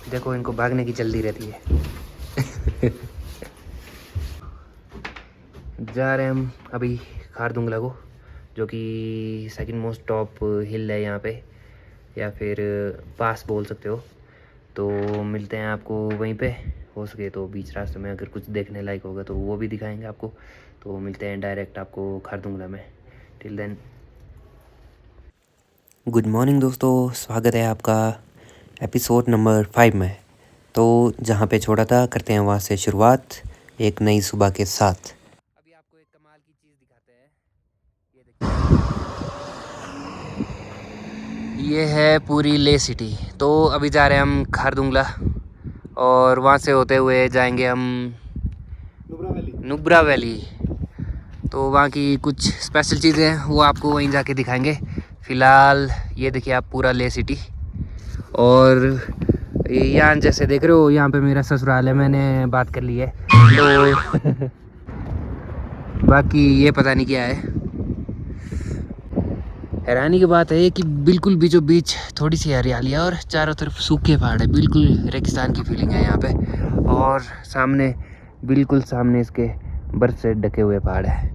देखो इनको भागने की जल्दी रहती है। जा रहे हैं हम अभी खारदुंगला को, जो कि सेकंड मोस्ट टॉप हिल है यहाँ पे, या फिर पास बोल सकते हो। तो मिलते हैं आपको वहीं पे, हो सके तो बीच रास्ते में अगर कुछ देखने लायक होगा तो वो भी दिखाएंगे आपको। तो मिलते हैं डायरेक्ट आपको खारदुंगला में। टिल देन, गुड मॉर्निंग दोस्तों, स्वागत है आपका एपिसोड नंबर 5 में। तो जहाँ पे छोड़ा था करते हैं वहाँ से शुरुआत एक नई सुबह के साथ। अभी आपको एक कमाल की चीज़ दिखाते हैं, ये देखिए, ये है पूरी ले सिटी। तो अभी जा रहे हैं हम खारदुंगला और वहाँ से होते हुए जाएंगे हम नुब्रा वैली। तो वहाँ की कुछ स्पेशल चीज़ें हैं वो आपको वहीं जाके दिखाएंगे। फ़िलहाल ये देखिए आप पूरा ले सिटी, और यहाँ जैसे देख रहे हो यहाँ पे मेरा ससुराल है, मैंने बात कर ली है। तो बाकी ये पता नहीं क्या है। हैरानी की बात है कि बिल्कुल बीचों बीच थोड़ी सी हरियाली है और चारों तरफ सूखे पहाड़ है, बिल्कुल रेगिस्तान की फीलिंग है यहाँ पे। और सामने, बिल्कुल सामने इसके बर्फ़ से ढके हुए पहाड़ है।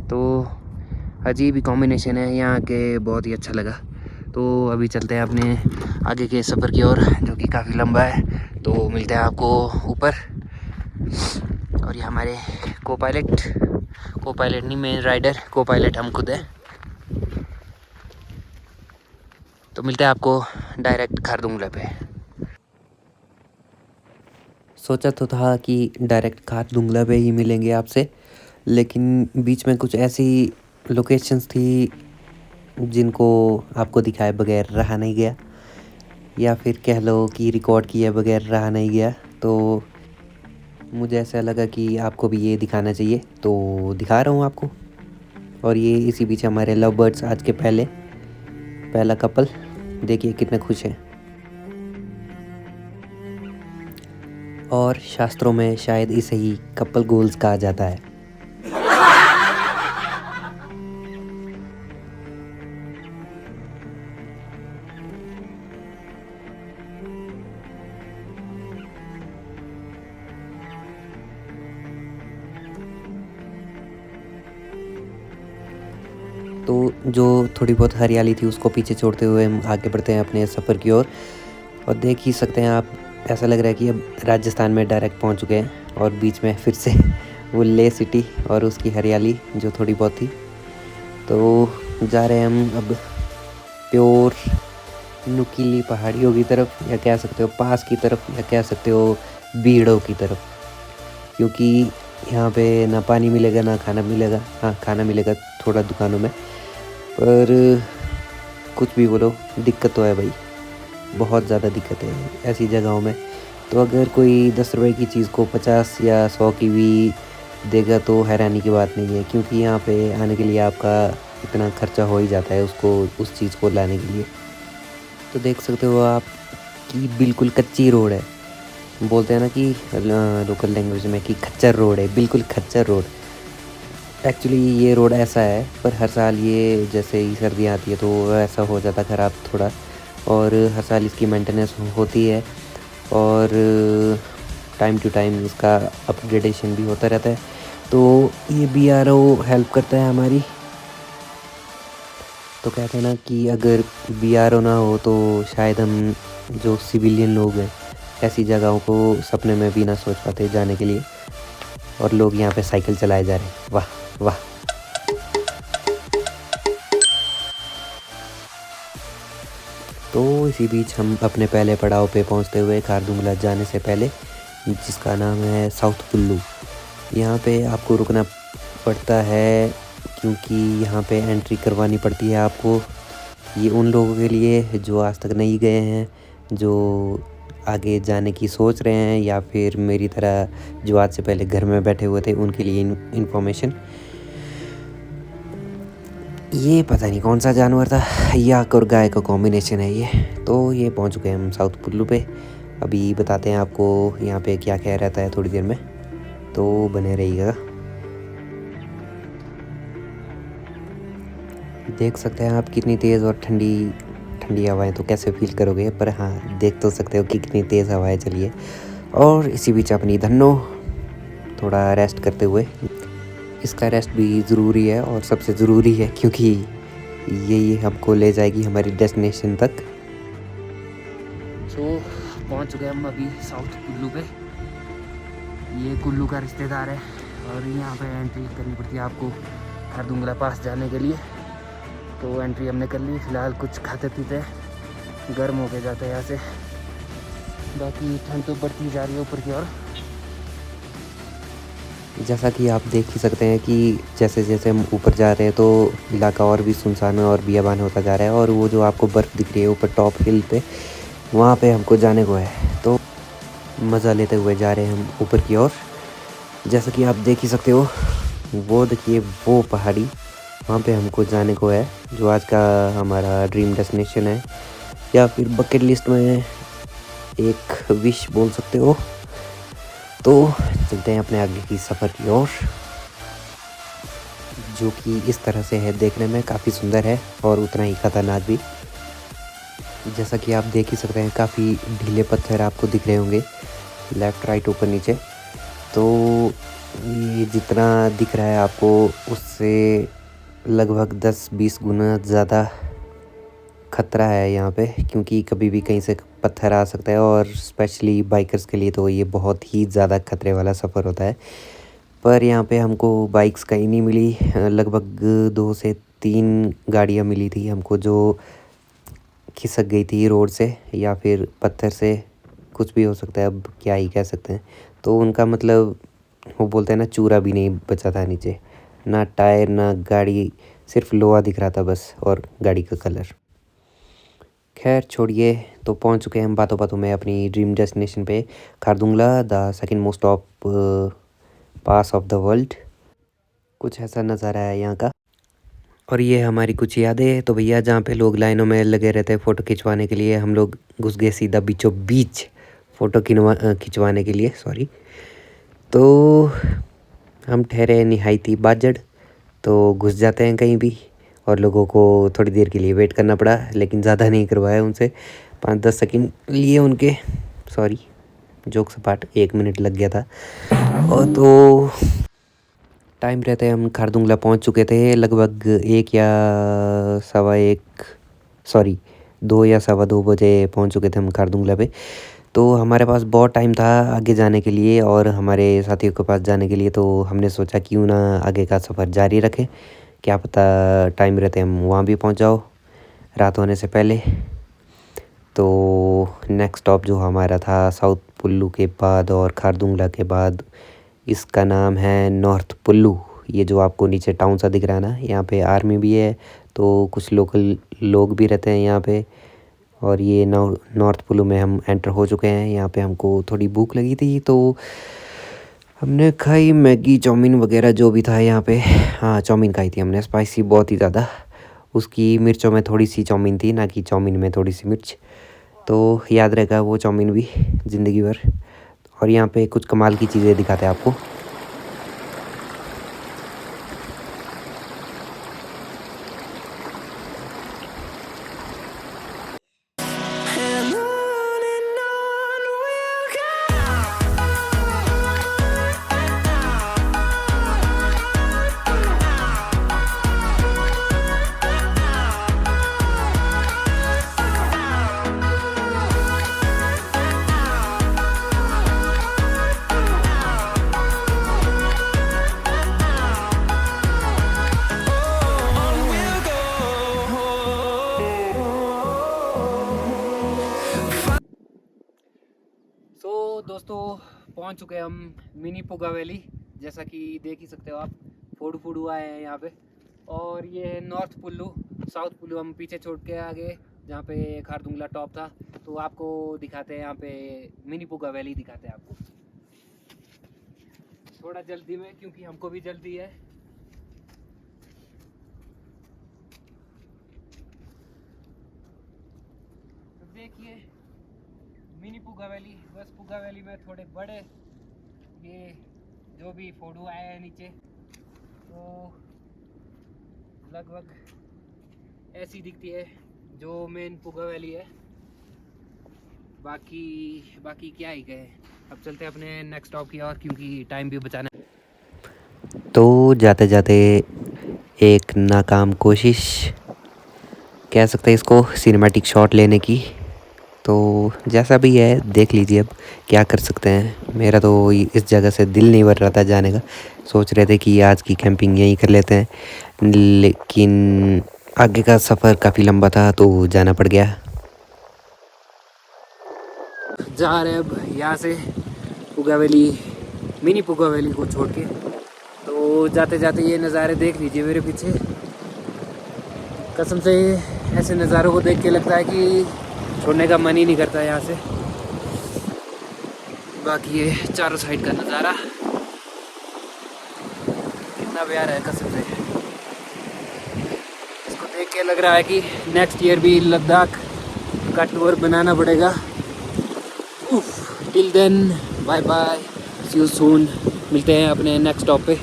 तो अजीब ही कॉम्बिनेशन है यहाँ के, बहुत ही अच्छा लगा। तो अभी चलते हैं अपने आगे के सफ़र की ओर, जो कि काफ़ी लंबा है। तो मिलते हैं आपको ऊपर। और ये हमारे को पायलट नहीं, मेन राइडर, को पायलट हम खुद हैं। तो मिलते हैं आपको डायरेक्ट खारदुंगला पे। सोचा तो था कि डायरेक्ट खारदुंगला पे ही मिलेंगे आपसे, लेकिन बीच में कुछ ऐसी लोकेशंस थी जिनको आपको दिखाए बगैर रहा नहीं गया, या फिर कह लो कि रिकॉर्ड किए बगैर रहा नहीं गया। तो मुझे ऐसा लगा कि आपको भी ये दिखाना चाहिए, तो दिखा रहा हूँ आपको। और ये इसी बीच हमारे लव बर्ड्स, आज के पहला कपल, देखिए कितने खुश हैं। और शास्त्रों में शायद इसे ही कपल गोल्स कहा जाता है। तो जो थोड़ी बहुत हरियाली थी उसको पीछे छोड़ते हुए हम आगे बढ़ते हैं अपने सफ़र की ओर। और देख ही सकते हैं आप, ऐसा लग रहा है कि अब राजस्थान में डायरेक्ट पहुंच चुके हैं, और बीच में फिर से वो ले सिटी और उसकी हरियाली जो थोड़ी बहुत थी। तो जा रहे हैं हम अब प्योर नुकीली पहाड़ियों की तरफ, या कह सकते हो पास की तरफ, या कह सकते हो बीड़ों की तरफ। क्योंकि यहाँ पे ना पानी मिलेगा ना खाना मिलेगा। हाँ, खाना मिलेगा थोड़ा दुकानों में, पर कुछ भी बोलो दिक्कत तो है भाई, बहुत ज़्यादा दिक्कत है ऐसी जगहों में। तो अगर कोई 10 रुपए की चीज़ को 50 या 100 की भी देगा तो हैरानी की बात नहीं है, क्योंकि यहाँ पे आने के लिए आपका इतना खर्चा हो ही जाता है उसको, उस चीज़ को लाने के लिए। तो देख सकते हो आप कि बिल्कुल कच्ची रोड है। बोलते हैं ना कि लोकल लैंग्वेज में कि खच्चर रोड है, बिल्कुल खच्चर रोड। एक्चुअली ये रोड ऐसा है, पर हर साल ये जैसे ही सर्दियाँ आती है तो ऐसा हो जाता है ख़राब थोड़ा, और हर साल इसकी मेंटेनेंस होती है, और टाइम टू टाइम इसका अपग्रेडेशन भी होता रहता है। तो ये BRO हेल्प करता है हमारी। तो कहते हैं ना कि अगर BRO ना हो तो शायद हम जो सिविलियन लोग हैं ऐसी जगहों को सपने में भी ना सोच पाते जाने के लिए। और लोग यहाँ पे साइकिल चलाए जा रहे हैं, वाह वाह। तो इसी बीच हम अपने पहले पड़ाव पे पहुँचते हुए खारदुंगला जाने से पहले, जिसका नाम है साउथ कुल्लू, यहाँ पे आपको रुकना पड़ता है, क्योंकि यहाँ पे एंट्री करवानी पड़ती है आपको। ये उन लोगों के लिए जो आज तक नहीं गए हैं, जो आगे जाने की सोच रहे हैं, या फिर मेरी तरह जो आज से पहले घर में बैठे हुए थे, उनके लिए इन्फॉर्मेशन। ये पता नहीं कौन सा जानवर था, याक और गाय का कॉम्बिनेशन है ये। तो ये पहुंच चुके हैं हम साउथ कुल्लू पे। अभी बताते हैं आपको यहाँ पे क्या क्या रहता है थोड़ी देर में, तो बने रहिएगा। देख सकते हैं आप कितनी तेज़ और ठंडी ठंडी हवाएं तो कैसे फील करोगे, पर हाँ देख तो सकते हो कि कितनी तेज़ हवाएं चली है। और इसी बीच अपनी धन्नो थोड़ा रेस्ट करते हुए, इसका रेस्ट भी ज़रूरी है और सबसे ज़रूरी है क्योंकि यही हमको ले जाएगी हमारी डेस्टिनेशन तक। तो पहुंच चुके हम अभी साउथ कुल्लू पे। ये कुल्लू का रिश्तेदार है और यहाँ पे एंट्री करनी पड़ती है आपको खारदुंगला पास जाने के लिए। तो एंट्री हमने कर ली। फ़िलहाल कुछ खाते पीते गर्म होके जाते हैं यहाँ से, बाकी ठंड तो बढ़ती जा रही है ऊपर की ओर। जैसा कि आप देख ही सकते हैं कि जैसे जैसे हम ऊपर जा रहे हैं तो इलाका और भी सुनसान और बियाबान होता जा रहा है। और वो जो आपको बर्फ़ दिख रही है ऊपर टॉप हिल पे, वहाँ पे हमको जाने को है। तो मज़ा लेते हुए जा रहे हैं हम ऊपर की ओर। जैसा कि आप देख ही सकते हो, वो देखिए वो पहाड़ी, वहाँ पे हमको जाने को है, जो आज का हमारा ड्रीम डेस्टिनेशन है या फिर बकेट लिस्ट में एक विश बोल सकते हो। तो चलते हैं अपने आगे की सफ़र की ओर, जो कि इस तरह से है, देखने में काफ़ी सुंदर है और उतना ही ख़तरनाक भी। जैसा कि आप देख ही सकते हैं, काफ़ी ढीले पत्थर आपको दिख रहे होंगे लेफ़्ट राइट ऊपर नीचे। तो ये जितना दिख रहा है आपको उससे लगभग 10-20 गुना ज़्यादा ख़तरा है यहाँ पे, क्योंकि कभी भी कहीं से पत्थर आ सकता है। और स्पेशली बाइकर्स के लिए तो ये बहुत ही ज़्यादा ख़तरे वाला सफ़र होता है। पर यहाँ पे हमको बाइक्स कहीं नहीं मिली। लगभग 2 से 3 गाड़ियाँ मिली थी हमको, जो खिसक गई थी रोड से या फिर पत्थर से, कुछ भी हो सकता है, अब क्या ही कह सकते हैं। तो उनका मतलब वो बोलते हैं ना, चूरा भी नहीं बचा था नीचे, ना टायर ना गाड़ी, सिर्फ लोहा दिख रहा था बस और गाड़ी का कलर। खैर छोड़िए, तो पहुंच चुके हैं हम बातों बातों में अपनी ड्रीम डेस्टिनेशन पे, Khardungla, the second most top pass of the world. कुछ ऐसा नज़ारा है यहाँ का। और ये हमारी कुछ यादें। तो भैया जहाँ पे लोग लाइनों में लगे रहते हैं फ़ोटो खिंचवाने के लिए, हम लोग घुस गए सीधा बीचों बीच फ़ोटो खिंचवाने के लिए, सॉरी। तो हम ठहरे निहायती बाजड़, तो घुस जाते हैं कहीं भी। और लोगों को थोड़ी देर के लिए वेट करना पड़ा, लेकिन ज़्यादा नहीं करवाया उनसे, 5-10 सेकंड लिए उनके, सॉरी जोक सपाट, 1 मिनट लग गया था। और तो टाइम रहते हम खारदुंगला पहुंच चुके थे, लगभग 1 या सवा 1, सॉरी 2 या सवा 2 बजे पहुंच चुके थे हम खारदुंगला पे। तो हमारे पास बहुत टाइम था आगे जाने के लिए और हमारे साथियों के पास जाने के लिए। तो हमने सोचा क्यों ना आगे का सफ़र जारी रखें, क्या पता टाइम रहते हम वहाँ भी पहुँच जाओ रात होने से पहले। तो नेक्स्ट स्टॉप जो हमारा था साउथ कुल्लू के बाद और खारदुंगला के बाद, इसका नाम है नॉर्थ कुल्लू। ये जो आपको नीचे टाउन सा दिख रहा है ना, यहाँ पे आर्मी भी है, तो कुछ लोकल लोग भी रहते हैं यहाँ पे। और ये नॉर्थ कुल्लू में हम एंटर हो चुके हैं। यहाँ पे हमको थोड़ी भूख लगी थी, तो हमने खाई मैगी चाउमीन वगैरह जो भी था यहाँ पे। हाँ चाउमीन खाई थी हमने, स्पाइसी बहुत ही ज़्यादा, उसकी मिर्चों में थोड़ी सी चाउमीन थी, ना कि चाउमीन में थोड़ी सी मिर्च। तो याद रहेगा वो चाउमीन भी ज़िंदगी भर। और यहाँ पे कुछ कमाल की चीज़ें दिखाते हैं आपको। दोस्तों पहुंच चुके हैं हम मिनी पुगा वैली, जैसा कि देख ही सकते हो आप, फोड़ू फोड़ू आए हैं यहाँ पे। और ये है नॉर्थ कुल्लू, साउथ कुल्लू हम पीछे छोड़ के आगे, जहाँ पे खारदुंगला टॉप था। तो आपको दिखाते हैं यहाँ पे मिनी पुगा वैली दिखाते हैं आपको, थोड़ा जल्दी में क्योंकि हमको भी जल्दी है। तो देखिए मिनी पुगा वैली, बस पुगा वैली में थोड़े बड़े ये जो भी फोटो आए हैं नीचे, तो लगभग ऐसी दिखती है जो मेन पुगा वैली है। बाकी क्या ही कहे। अब चलते हैं अपने नेक्स्ट स्टॉप की ओर, क्योंकि टाइम भी बचाना है। तो जाते जाते एक नाकाम कोशिश कह सकते हैं इसको सिनेमैटिक शॉट लेने की। तो जैसा भी है देख लीजिए, अब क्या कर सकते हैं। मेरा तो इस जगह से दिल नहीं भर रहा था जाने का। सोच रहे थे कि आज की कैंपिंग यहीं कर लेते हैं, लेकिन आगे का सफ़र काफ़ी लंबा था तो जाना पड़ गया। जा रहे अब यहाँ से पुगा वैली, मिनी पुगा वैली को छोड़ के। तो जाते जाते ये नज़ारे देख लीजिए मेरे पीछे। कसम से ऐसे नज़ारों को देख के लगता है कि छोड़ने का मन ही नहीं करता यहाँ से। बाकी ये चारों साइड का नज़ारा कितना प्यारा है, कसम से इसको देख के लग रहा है कि नेक्स्ट ईयर भी लद्दाख का टूर बनाना पड़ेगा। Till then bye bye, see you soon. मिलते हैं अपने नेक्स्ट स्टॉप पे।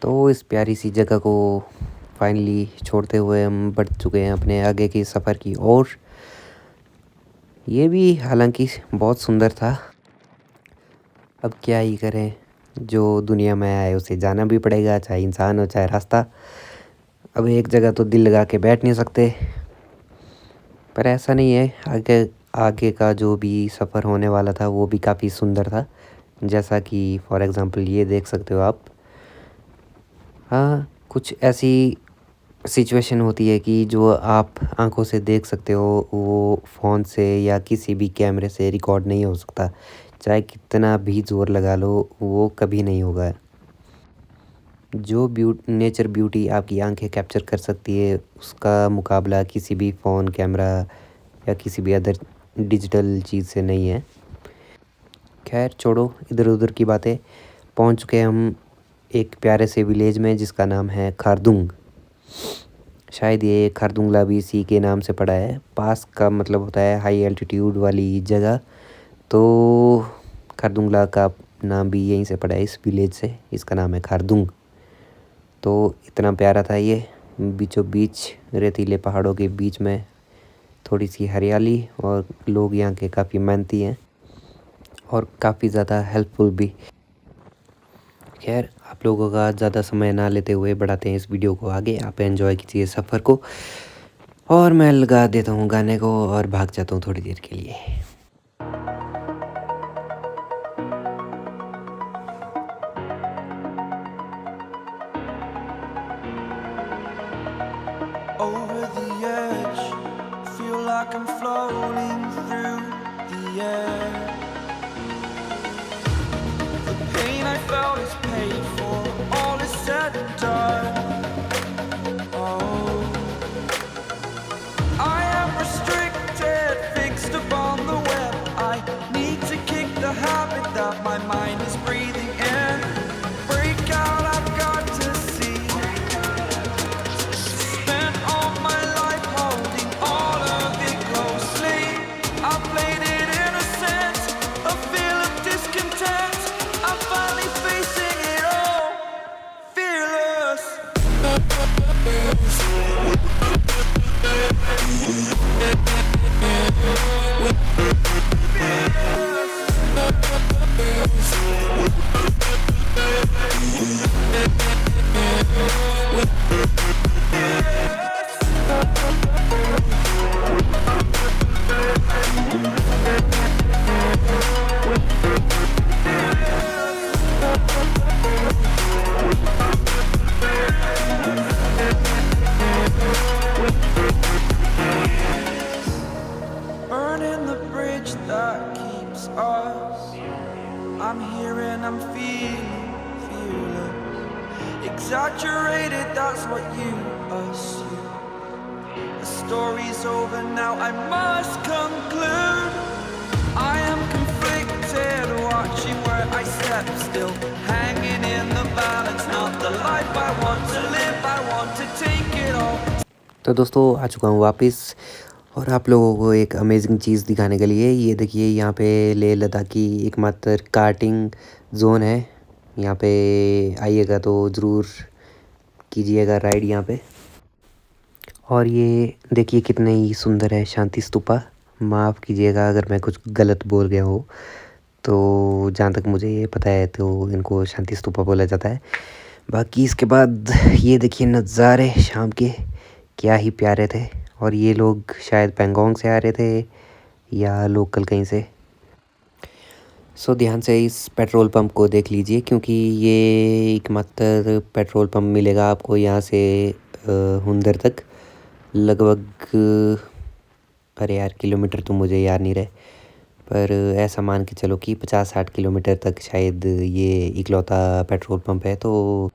तो इस प्यारी सी जगह को फाइनली छोड़ते हुए हम बढ़ चुके हैं अपने आगे की सफ़र की ओर। ये भी हालांकि बहुत सुंदर था। अब क्या ही करें, जो दुनिया में आए उसे जाना भी पड़ेगा, चाहे इंसान हो चाहे रास्ता। अब एक जगह तो दिल लगा के बैठ नहीं सकते, पर ऐसा नहीं है। आगे आगे का जो भी सफ़र होने वाला था वो भी काफ़ी सुंदर था। जैसा कि फॉर एग्ज़ाम्पल ये देख सकते हो आप। हाँ, कुछ ऐसी सिचुएशन होती है कि जो आप आंखों से देख सकते हो वो फ़ोन से या किसी भी कैमरे से रिकॉर्ड नहीं हो सकता। चाहे कितना भी ज़ोर लगा लो वो कभी नहीं होगा। जो नेचर ब्यूटी आपकी आंखें कैप्चर कर सकती है उसका मुकाबला किसी भी फ़ोन, कैमरा या किसी भी अदर डिजिटल चीज़ से नहीं है। खैर छोड़ो इधर उधर की बातें। पहुंच चुके हैं हम एक प्यारे से विलेज में जिसका नाम है खारदुंग। शायद ये खारदुंगला भी इसी के नाम से पड़ा है। पास का मतलब होता है हाई एल्टीट्यूड वाली जगह। तो खारदुंगला का नाम भी यहीं से पड़ा है, इस विलेज से। इसका नाम है खारदुंग। तो इतना प्यारा था ये, बीचों बीच रेतीले पहाड़ों के बीच में थोड़ी सी हरियाली, और लोग यहाँ के काफ़ी मेहनती हैं और काफ़ी ज़्यादा हेल्पफुल भी। खैर आप लोगों का ज़्यादा समय ना लेते हुए बढ़ाते हैं इस वीडियो को आगे। आप एंजॉय कीजिए सफ़र को, और मैं लगा देता हूँ गाने को और भाग जाता हूँ थोड़ी देर के लिए। Over the edge, feel like I'm floating through the air. The pain I felt is paid for, all is said and done. Oh, I am restricted, fixed upon the web. I need to kick the habit that my mind is breathing in. Break out, I've got to see. Spent all my life holding all of it closely. I played it innocent, a feel of discontent. I'm finally facing it all, fearless. Burning the bridge that keeps us. I'm here and I'm feeling fearless. Exaggerated, that's what you assume. The story's over now, I must conclude. I am conflicted, watching where I step still, hanging in the balance. Not the life I want to live, I want to take it all. तो दोस्तों आ चुका हूँ वापस, और आप लोगों को एक अमेजिंग चीज़ दिखाने के लिए। ये देखिए, यहाँ पे लेह लद्दाख की एकमात्र कार्टिंग जोन है। यहाँ पे आइएगा तो ज़रूर कीजिएगा राइड यहाँ पे। और ये देखिए कितना ही सुंदर है शांति स्तूपा। माफ़ कीजिएगा अगर मैं कुछ गलत बोल गया हो, तो जहाँ तक मुझे ये पता है तो इनको शांति स्तूपा बोला जाता है। बाकी इसके बाद ये देखिए नज़ारे शाम के क्या ही प्यारे थे। और ये लोग शायद पेंगोंग से आ रहे थे या लोकल कहीं से। सो ध्यान से इस पेट्रोल पंप को देख लीजिए, क्योंकि ये एकमात्र पेट्रोल पंप मिलेगा आपको यहाँ से हुंदर तक। लगभग अरे यार किलोमीटर तो मुझे याद नहीं रहे, पर ऐसा मान के चलो कि 50-60 किलोमीटर तक शायद ये इकलौता पेट्रोल पंप है। तो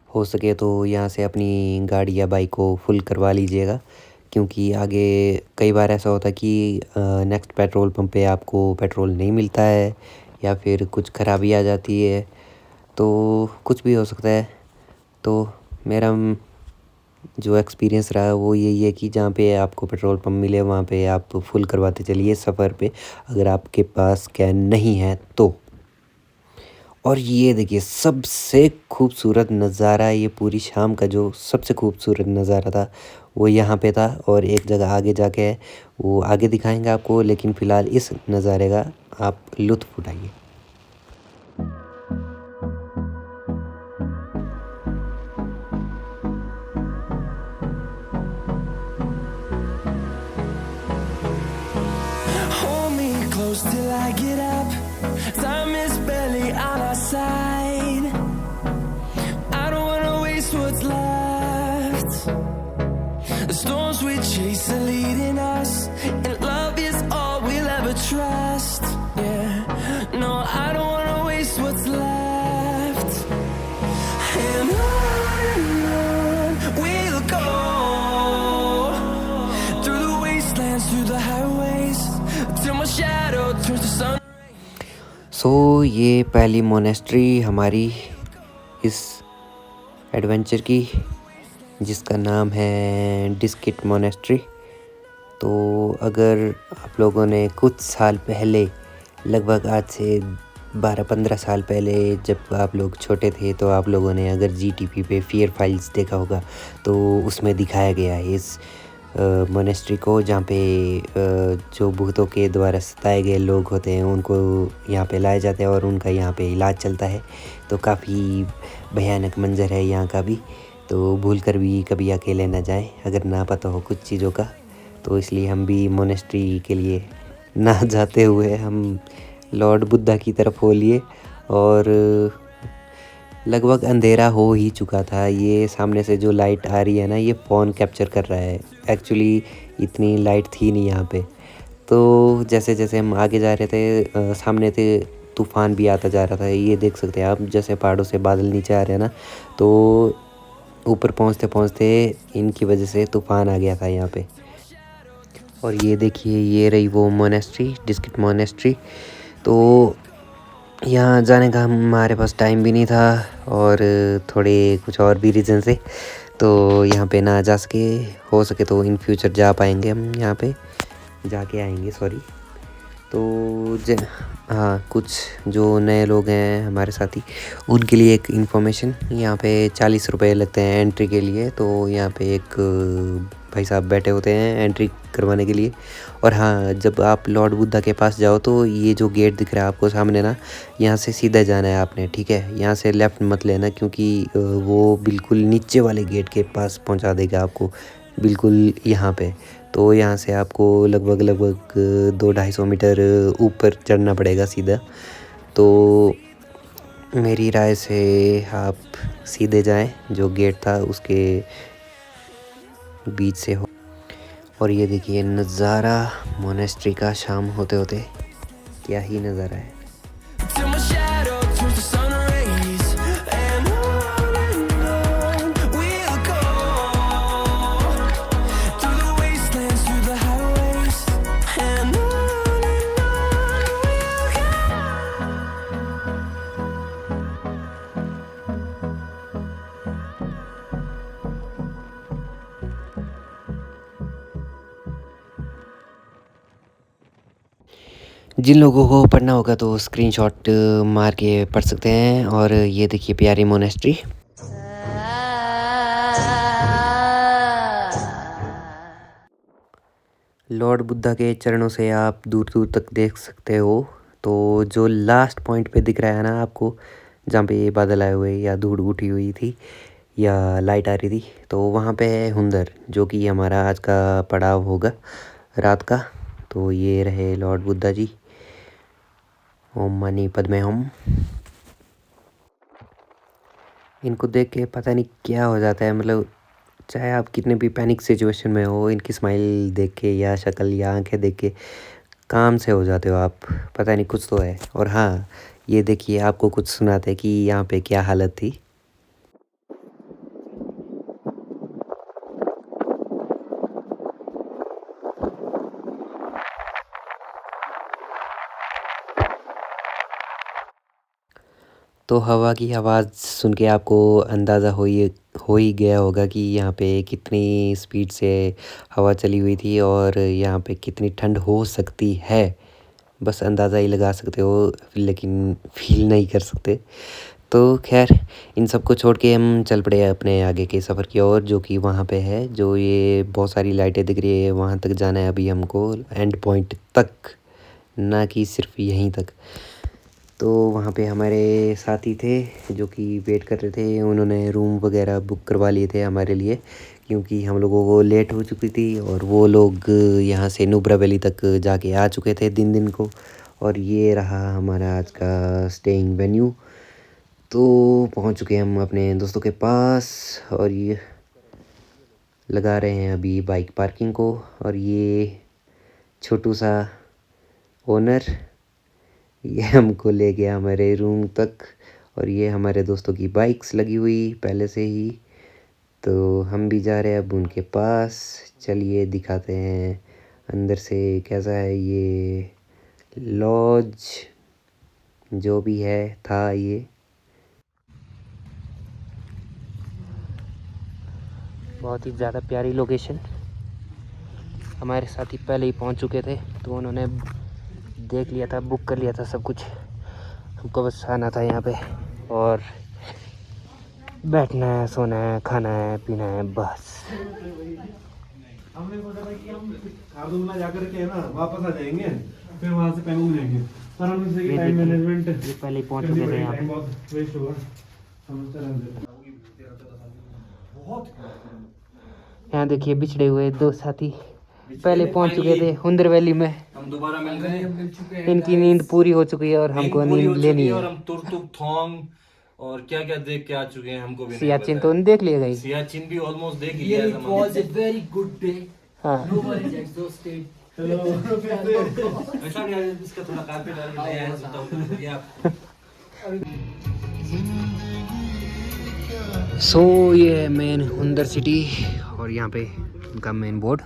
हो सके तो यहाँ से अपनी गाड़ी या बाइक को फुल करवा लीजिएगा, क्योंकि आगे कई बार ऐसा होता है कि नेक्स्ट पेट्रोल पंप पे आपको पेट्रोल नहीं मिलता है या फिर कुछ खराबी आ जाती है, तो कुछ भी हो सकता है। तो मेरा जो एक्सपीरियंस रहा वो यही है कि जहाँ पे आपको पेट्रोल पंप मिले वहाँ पे आप फुल करवाते चलिए सफ़र पे, अगर आपके पास कैन नहीं है तो। और ये देखिए सबसे खूबसूरत नज़ारा, ये पूरी शाम का जो सबसे खूबसूरत नज़ारा था वो यहाँ पे था। और एक जगह आगे जाके है, वो आगे दिखाएंगे आपको, लेकिन फ़िलहाल इस नज़ारे का आप लुत्फ़ उठाइए। Hold me close till I get up. Time is barely on our side. I don't wanna waste what's left. The storms we chase are leading us, and love is all we'll ever trust. Yeah, no, I don't wanna waste what's left. And on we'll go, through the wastelands, through the highways, till my shadow turns to sun. सो ये पहली monastery हमारी इस adventure की, जिसका नाम है Diskit monastery. तो अगर आप लोगों ने कुछ साल पहले, लगभग आज से 12-15 साल पहले जब आप लोग छोटे थे, तो आप लोगों ने अगर जीटीपी पे फियर फाइल्स देखा होगा, तो उसमें दिखाया गया है इस मोनेस्ट्री को, जहाँ पे जो भूतों के द्वारा सताए गए लोग होते हैं उनको यहाँ पे लाए जाते हैं और उनका यहाँ पे इलाज चलता है। तो काफ़ी भयानक मंजर है यहाँ का भी, तो भूल कर भी कभी अकेले ना जाएं अगर ना पता हो कुछ चीज़ों का। तो इसलिए हम भी मोनेस्ट्री के लिए ना जाते हुए हम लॉर्ड बुद्धा की तरफ हो लिए। और लगभग अंधेरा हो ही चुका था। ये सामने से जो लाइट आ रही है ना, ये फ़ोन कैप्चर कर रहा है, एक्चुअली इतनी लाइट थी नहीं यहाँ पे। तो जैसे जैसे हम आगे जा रहे थे सामने से तूफ़ान भी आता जा रहा था। ये देख सकते हैं आप, जैसे पहाड़ों से बादल नीचे आ रहे हैं ना, तो ऊपर पहुँचते पहुँचते इनकी वजह से तूफ़ान आ गया था यहाँ पे। और ये देखिए ये रही वो मोनेस्ट्री, डिस्किट मोनेस्ट्री। तो यहाँ जाने का हमारे पास टाइम भी नहीं था और थोड़े कुछ और भी रीज़न से, तो यहाँ पे ना जा सके। हो सके तो इन फ्यूचर जा पाएंगे, हम यहाँ पे जाके आएंगे, सॉरी। तो हाँ, कुछ जो नए लोग हैं हमारे साथी, उनके लिए एक इन्फॉर्मेशन, यहाँ पे 40 रुपये लगते हैं एंट्री के लिए। तो यहाँ पे एक भाई साहब बैठे होते हैं एंट्री करवाने के लिए। और हाँ, जब आप लॉर्ड बुद्धा के पास जाओ तो ये जो गेट दिख रहा है आपको सामने ना, यहाँ से सीधा जाना है आपने, ठीक है। यहाँ से लेफ़्ट मत लेना, क्योंकि वो बिल्कुल नीचे वाले गेट के पास पहुँचा देगा आपको, बिल्कुल यहाँ पे। तो यहाँ से आपको लगभग 200-250 मीटर ऊपर चढ़ना पड़ेगा सीधा। तो मेरी राय से आप सीधे जाएं, जो गेट था उसके बीच से हो। और ये देखिए नज़ारा मोनेस्ट्री का, शाम होते होते क्या ही नज़ारा है। Till my shadow turns to sun rays, and on we'll go, through the wastelands, through the highways, and on we'll go. जिन लोगों को पढ़ना होगा तो स्क्रीनशॉट मार के पढ़ सकते हैं। और ये देखिए प्यारी मोनेस्ट्री। लॉर्ड बुद्धा के चरणों से आप दूर दूर तक देख सकते हो। तो जो लास्ट पॉइंट पे दिख रहा है ना आपको, जहाँ पे ये बादल आए हुए या धूड़ उठी हुई थी या लाइट आ रही थी, तो वहाँ पे है हुंदर, जो कि हमारा आज का पड़ाव होगा रात का। तो ये रहे लॉर्ड बुद्धा जी। ओम मनी पद्मे हम। इनको देख के पता नहीं क्या हो जाता है, मतलब चाहे आप कितने भी पैनिक सिचुएशन में हो, इनकी स्माइल देख के या शक्ल या आंखें देख के काम से हो जाते हो आप। पता नहीं कुछ तो है। और हाँ, ये देखिए आपको कुछ सुनाते कि यहाँ पे क्या हालत थी। तो हवा की आवाज़ सुन के आपको अंदाज़ा हो ही गया होगा कि यहाँ पे कितनी स्पीड से हवा चली हुई थी और यहाँ पे कितनी ठंड हो सकती है। बस अंदाज़ा ही लगा सकते हो, लेकिन फील नहीं कर सकते। तो खैर, इन सबको छोड़ के हम चल पड़े अपने आगे के सफ़र की ओर, जो कि वहाँ पे है। जो ये बहुत सारी लाइटें दिख रही है, वहाँ तक जाना है अभी हमको, एंड पॉइंट तक, ना कि सिर्फ यहीं तक। तो वहाँ पे हमारे साथी थे जो कि वेट कर रहे थे। उन्होंने रूम वगैरह बुक करवा लिए थे हमारे लिए, क्योंकि हम लोगों को लेट हो चुकी थी और वो लोग यहाँ से नुब्रा वैली तक जाके आ चुके थे दिन को। और ये रहा हमारा आज का स्टेइंग वेन्यू। तो पहुँच चुके हम अपने दोस्तों के पास और ये लगा रहे हैं अभी बाइक पार्किंग को। और ये छोटू सा ओनर, ये हमको ले गया हमारे रूम तक। और ये हमारे दोस्तों की बाइक्स लगी हुई पहले से ही। तो हम भी जा रहे हैं अब उनके पास। चलिए दिखाते हैं अंदर से कैसा है ये लॉज, जो भी है था ये। बहुत ही ज़्यादा प्यारी लोकेशन। हमारे साथी पहले ही पहुंच चुके थे, तो उन्होंने देख लिया था, बुक कर लिया था सब कुछ। हमको बस आना था यहाँ पे और बैठना है, सोना है, खाना है, पीना है, बस। हमने सोचा था कि हम खारदुंगला जाकर के ना वापस आ जाएंगे, फिर वहाँ से पैंगोंग जाएंगे। पर हम इसे टाइम मैनेजमेंट ये पहले ही पहुंच चुके थे यहाँ पे। बहुत वेस्ट हुआ, समझते रहते। बहुत यहाँ देखिए बिछड़े हुए दो साथी पहले पहुंच चुके थे हुंदर वैली में। हम दोबारा मिल रहे हैं। इनकी नींद पूरी हो चुकी है और हमको नींद लेनी है। और हम तुरतुक थोंग और क्या क्या देख के आ चुके हैं, हमको भी नहीं सियाचिन पता तो है। देख लिया गई। सियाचिन भी ऑलमोस्ट देख लिया है। It was a very good day. हाँ। Nobody exhausted. ऐसा भी है, इसका थोड़ा कारपेट और नया है, तो ये आप सो ये है मेन हुंदर सिटी और यहाँ पे उनका मेन बोर्ड।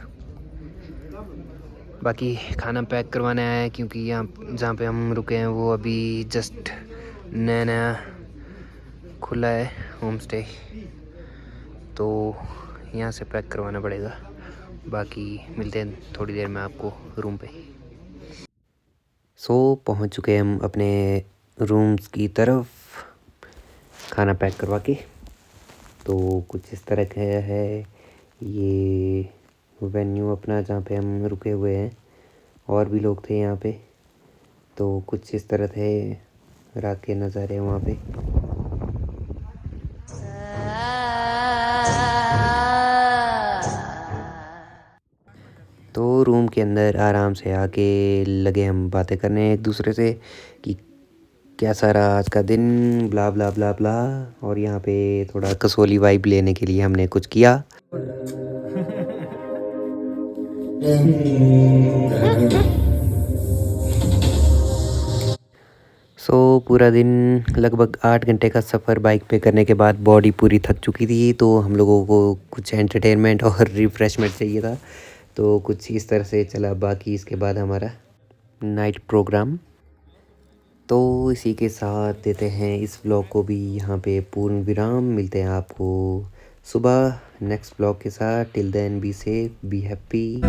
बाकी खाना पैक करवाना है, क्योंकि यहाँ जहाँ पे हम रुके हैं वो अभी जस्ट नया नया खुला है होम स्टे, तो यहाँ से पैक करवाना पड़ेगा। बाकी मिलते हैं थोड़ी देर में आपको रूम पे। सो पहुँच चुके हैं हम अपने रूम्स की तरफ, खाना पैक करवा के। तो कुछ इस तरह का है ये वेन्यू अपना, जहाँ पे हम रुके हुए हैं। और भी लोग थे यहाँ पे, तो कुछ इस तरह थे रात के नज़ारे वहाँ पे। तो रूम के अंदर आराम से आके लगे हम बातें करने एक दूसरे से कि कैसा रहा आज का दिन, ब्ला ब्ला ब्ला ब्ला। और यहाँ पे थोड़ा कसौली वाइब लेने के लिए हमने कुछ किया। सो पूरा दिन लगभग 8 घंटे का सफ़र बाइक पे करने के बाद बॉडी पूरी थक चुकी थी, तो हम लोगों को कुछ एंटरटेनमेंट और रिफ़्रेशमेंट चाहिए था। तो कुछ इस तरह से चला बाकी इसके बाद हमारा नाइट प्रोग्राम। तो इसी के साथ देते हैं इस व्लॉग को भी यहाँ पे पूर्ण विराम। मिलते हैं आपको सुबह नेक्स्ट व्लॉग के साथ। Till then be safe, be happy.